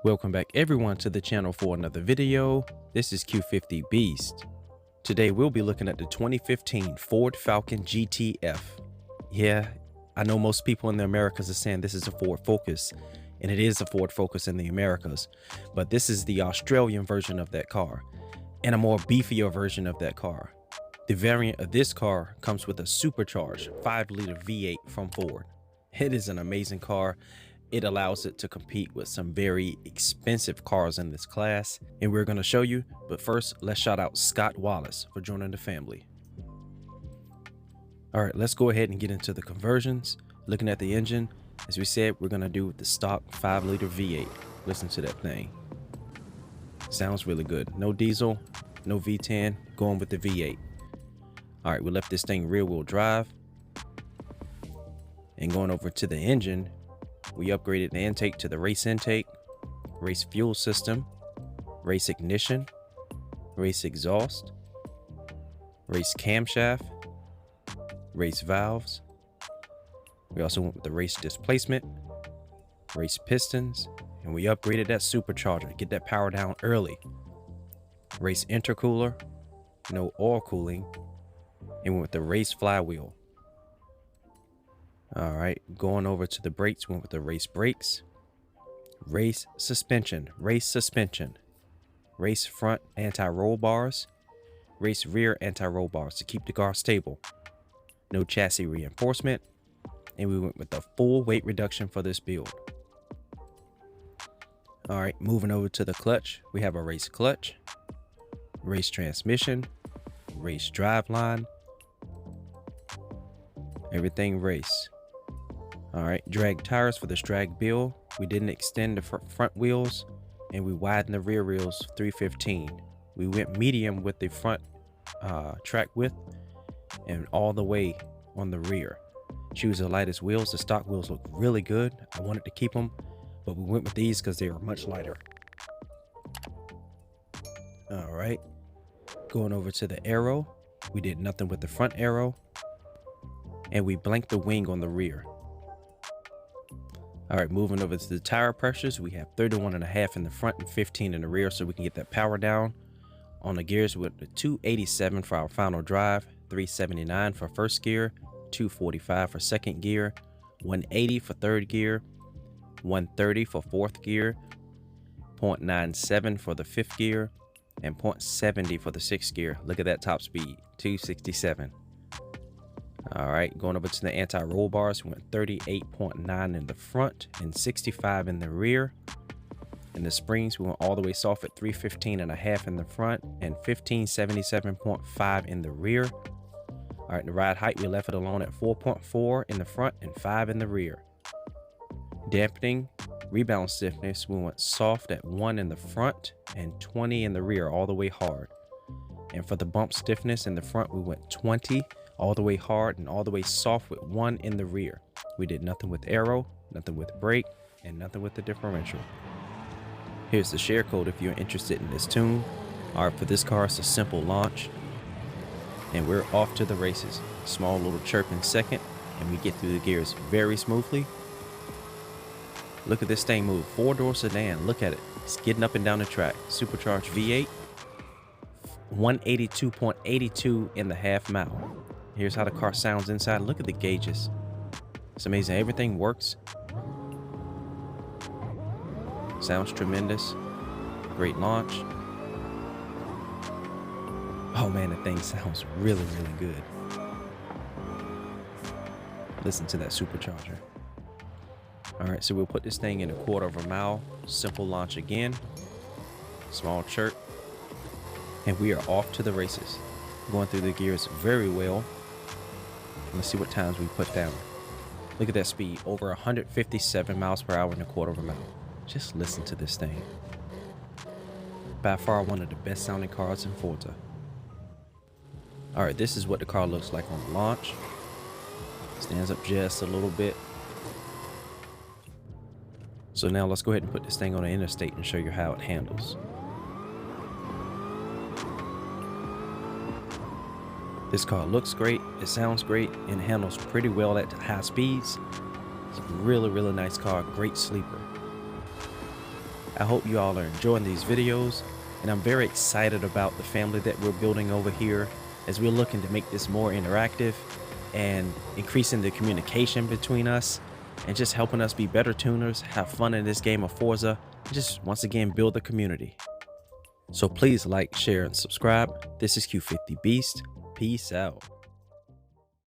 Welcome back everyone to the channel for another video. This is Q50 Beast. Today we'll be looking at the 2015 Ford Falcon GT F. Yeah, I know most people in the Americas are saying this is a Ford Focus, and it is a Ford Focus in the Americas, but this is the Australian version of that car and a more beefier version of that car. The variant of this car comes with a supercharged 5-liter V8 from Ford. It is an amazing car. It allows it to compete with some very expensive cars in this class, and we're going to show you. But first, let's shout out Scott Wallace for joining the family. All right, let's go ahead and get into the conversions. Looking at the engine, as we said, we're going to do the stock 5-liter V8. Listen to that thing. Sounds really good. No diesel, no V10, going with the V8. All right, we left this thing rear-wheel drive. And going over to the engine, we upgraded the intake to the race intake, race fuel system, race ignition, race exhaust, race camshaft, race valves. We also went with the race displacement, race pistons, and we upgraded that supercharger, get that power down early. Race intercooler, no oil cooling, and went with the race flywheel. All right, going over to the brakes, went with the race brakes, race suspension, race front anti-roll bars, race rear anti-roll bars to keep the car stable. No chassis reinforcement, and we went with the full weight reduction for this build. All right, moving over to the clutch, we have a race clutch, race transmission, race driveline, everything race. All right, drag tires for this drag build. We didn't extend the front wheels, and we widened the rear wheels 315. We went medium with the front track width and all the way on the rear. Choose the lightest wheels. The stock wheels look really good. I wanted to keep them, but we went with these because they are much lighter. All right, going over to the arrow, we did nothing with the front arrow, and we blanked the wing on the rear. All right, moving over to the tire pressures, we have 31.5 in the front and 15 in the rear, so we can get that power down. On the gears, with the 287 for our final drive, 379 for first gear, 245 for second gear, 180 for third gear, 130 for fourth gear, 0.97 for the fifth gear, and 0.70 for the sixth gear. Look at that top speed, 267. All right, going over to the anti-roll bars, we went 38.9 in the front and 65 in the rear. In the springs, we went all the way soft at 315.5 in the front and 1577.5 in the rear. All right, the ride height, we left it alone at 4.4 in the front and 5 in the rear. Dampening, rebound stiffness, we went soft at 1 in the front and 20 in the rear, all the way hard. And for the bump stiffness in the front, we went 20 all the way hard and all the way soft with 1 in the rear. We did nothing with aero, nothing with brake, and nothing with the differential. Here's the share code if you're interested in this tune. All right, for this car, it's a simple launch, and we're off to the races. Small little chirp in second, and we get through the gears very smoothly. Look at this thing move, 4-door sedan. Look at it, it's getting up and down the track. Supercharged V8, 182.82 in the half mile. Here's how the car sounds inside. Look at the gauges. It's amazing. Everything works. Sounds tremendous. Great launch. Oh man, the thing sounds really, really good. Listen to that supercharger. All right, so we'll put this thing in 1/4 mile. Simple launch again. Small chirp. And we are off to the races. Going through the gears very well. Let's see what times we put down. Look at that speed, over 157 miles per hour in 1/4 mile. Just listen to this thing. By far one of the best sounding cars in Forza. All right, this is what the car looks like on launch. Stands up just a little bit. So now let's go ahead and put this thing on the interstate and show you how it handles. This car looks great, it sounds great, and handles pretty well at high speeds. It's a really nice car, great sleeper. I hope you all are enjoying these videos, and I'm very excited about the family that we're building over here as we're looking to make this more interactive and increasing the communication between us and just helping us be better tuners, have fun in this game of Forza, and just once again build the community. So please like, share, and subscribe. This is Q50 Beast. Peace out.